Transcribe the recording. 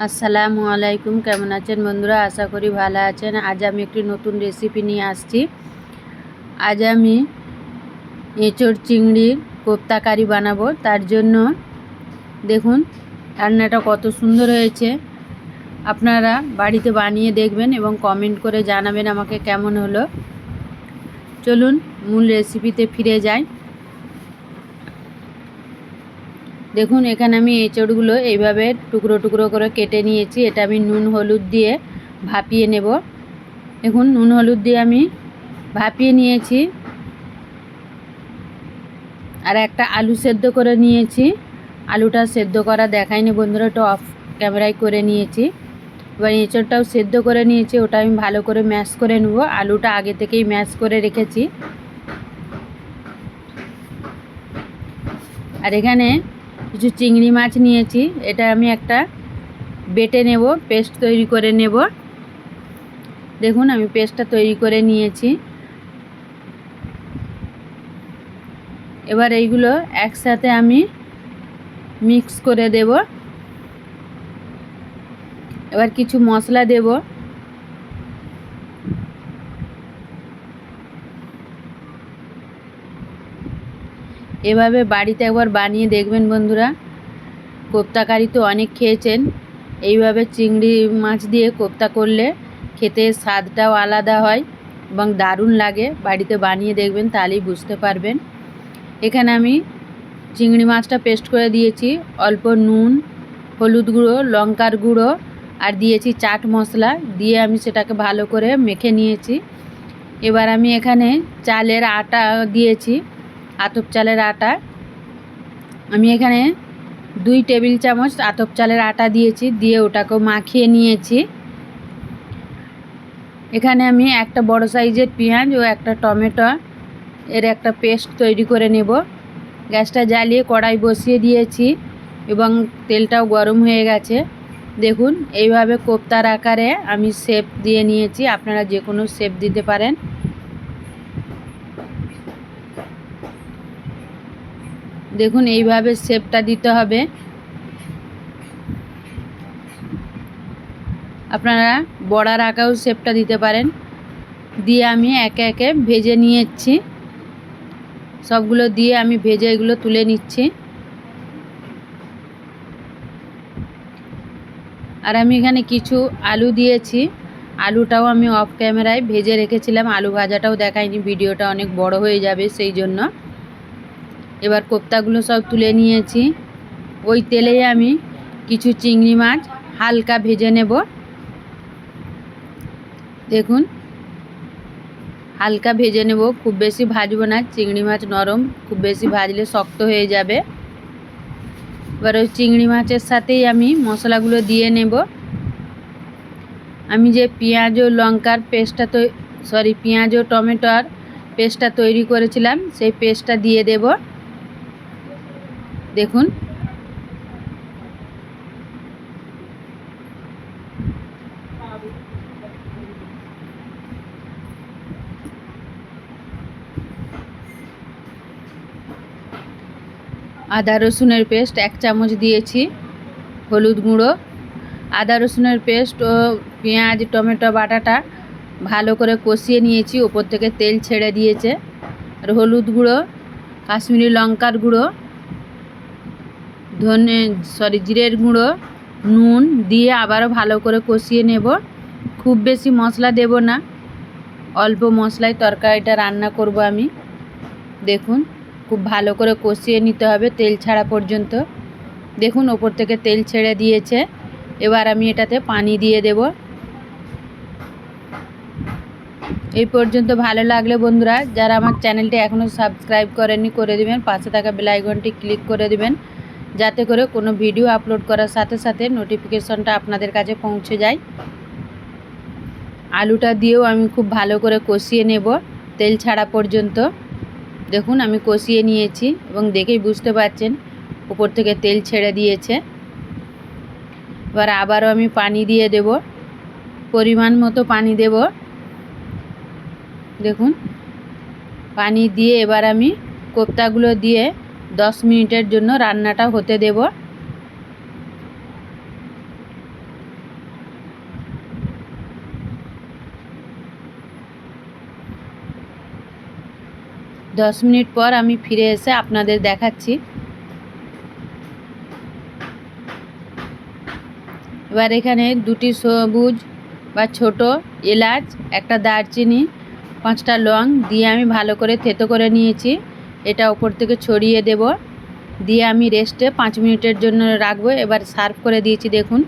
আসসালামু আলাইকুম। কেমন আছেন বন্ধুরা? আশা করি ভালো আছেন। আজ আমি একটি নতুন রেসিপি নিয়ে আসছি। আজ আমি এঁচোড় চিংড়ির কোপ্তা কারি বানাবো। তার জন্য দেখুন রান্নাটা কত সুন্দর হয়েছে। আপনারা বাড়িতে বানিয়ে দেখবেন এবং কমেন্ট করে জানাবেন আমাকে কেমন হলো। চলুন মূল রেসিপিতে ফিরে যাই। দেখুন এখানে আমি এঁচোড়গুলো এইভাবে টুকরো টুকরো করে কেটে নিয়েছি। এটা আমি নুন হলুদ দিয়ে ভাপিয়ে নেব। দেখুন নুন হলুদ দিয়ে আমি ভাপিয়ে নিয়েছি। আর একটা আলু সেদ্ধ করে নিয়েছি। আলুটা সেদ্ধ করা দেখাইনি বন্ধুরা, একটু অফ ক্যামেরায় করে নিয়েছি। এবার এঁচোড়টাও সেদ্ধ করে নিয়েছি, ওটা আমি ভালো করে ম্যাশ করে নেব। আলুটা আগে থেকেই ম্যাশ করে রেখেছি। আর এখানে কিছু চিংড়ি মাছ নিয়েছি, এটা আমি একটা বেটে নেব, পেস্ট তৈরি করে নেব। দেখুন আমি পেস্টটা তৈরি করে নিয়েছি। এবার এইগুলো একসাথে আমি মিক্স করে দেব। এবার কিছু মশলা দেব। এভাবে বাড়িতে একবার বানিয়ে দেখবেন বন্ধুরা। কোপ্তা কারি তো অনেক খেয়েছেন, এইভাবে চিংড়ি মাছ দিয়ে কোপ্তা করলে খেতে স্বাদটাও আলাদা হয় এবং দারুণ লাগে। বাড়িতে বানিয়ে দেখবেন, তাহলেই বুঝতে পারবেন। এখানে আমি চিংড়ি মাছটা পেস্ট করে দিয়েছি। অল্প নুন, হলুদ গুঁড়ো, লঙ্কার গুঁড়ো আর দিয়েছি চাট মশলা দিয়ে আমি সেটাকে ভালো করে মেখে নিয়েছি। এবার আমি এখানে চালের আটা দিয়েছি, আতপ চালের আটা। আমি এখানে 2 টেবিল চামচ আতপ চালের আটা দিয়েছি, দিয়ে ওটাকেও মাখিয়ে নিয়েছি। এখানে আমি একটা বড় সাইজের পেঁয়াজ ও একটা টমেটো এর একটা পেস্ট তৈরি করে নেব। গ্যাসটা জ্বালিয়ে কড়াই বসিয়ে দিয়েছি এবং তেলটাও গরম হয়ে গেছে। দেখুন এইভাবে কোপ্তার আকারে আমি শেপ দিয়ে নিয়েছি, আপনারা যে কোনো শেপ দিতে পারেন। দেখুন এইভাবে শেপটা দিতে হবে। আপনারা বড়ার আকারেও শেপটা দিতে পারেন। দিয়ে আমি একে একে ভেজে নিয়েছি। সবগুলো দিয়ে আমি ভেজে এগুলো তুলে নিচ্ছি। আর আমি এখানে কিছু আলু দিয়েছি, আলুটাও আমি অফ ক্যামেরায় ভেজে রেখেছিলাম। আলু ভাজাটাও দেখাইনি, ভিডিওটা অনেক বড় হয়ে যাবে সেই জন্য। এবার কোপ্তাগুলো সব তুলে নিয়েছি। ওই তেলেই আমি কিছু চিংড়ি মাছ হালকা ভেজে নেব। দেখুন হালকা ভেজে নেব, খুব বেশি ভাজবো না, চিংড়ি মাছ নরম, খুব বেশি ভাজলে শক্ত হয়ে যাবে। এবার ওই চিংড়ি মাছের সাথেই আমি মশলাগুলো দিয়ে নেব। আমি যে পেঁয়াজ ও লঙ্কার পেস্টটা পেঁয়াজ ও টমেটোর পেস্টটা তৈরি করেছিলাম, সেই পেস্টটা দিয়ে দেব। দেখুন আদা রসুনের পেস্ট 1 চামচ দিয়েছি, হলুদ গুঁড়ো। আদা রসুনের পেস্ট ও পেঁয়াজ টমেটো বাটাটা ভালো করে কষিয়ে নিয়েছি, ওপর থেকে তেল ছেড়ে দিয়েছে। আর হলুদ গুঁড়ো, কাশ্মীরি লঙ্কার গুঁড়ো, জিরের গুঁড়ো, নুন দিয়ে আবারও ভালো করে কষিয়ে নেব। খুব বেশি মশলা দেব না, অল্প মশলায় তরকারিটা রান্না করব আমি। দেখুন খুব ভালো করে কষিয়ে নিতে হবে তেল ছাড়া পর্যন্ত। দেখুন ওপর থেকে তেল ছেড়ে দিয়েছে। এবার আমি এটাতে পানি দিয়ে দেব। এই পর্যন্ত ভালো লাগলে বন্ধুরা, যারা আমার চ্যানেলটি এখনও সাবস্ক্রাইব করেননি করে দিবেন, পাশে থাকা বেল আইকনটি ক্লিক করে দিবেন, যাতে করে কোনো ভিডিও আপলোড করার সাথে সাথে নোটিফিকেশনটা আপনাদের কাছে পৌঁছে যায়। আলুটা দিয়েও আমি খুব ভালো করে কষিয়ে নেব তেল ছাড়া পর্যন্ত। দেখুন আমি কষিয়ে নিয়েছি এবং দেখেই বুঝতে পারছেন উপর থেকে তেল ছেড়ে দিয়েছে। এবার আবারও আমি পানি দিয়ে দেব, পরিমাণ মতো পানি দেব। দেখুন পানি দিয়ে এবার আমি কোপ্তাগুলো দিয়ে 10 মিনিটের জন্য রান্নাটা হতে দেব। 10 মিনিট পর আমি ফিরে এসে আপনাদের দেখাচ্ছি। এবার এখানে 2টি সবুজ বা ছোট এলাচ, একটা দারচিনি, 5টা লং দিয়ে আমি ভালো করে থেতো করে নিয়েছি। এটা উপর থেকে ছড়িয়ে দেব, দিয়ে আমি রেস্টে 5 মিনিটের জন্য রাখবো। এবার সার্ভ করে দিয়েছি, দেখুন।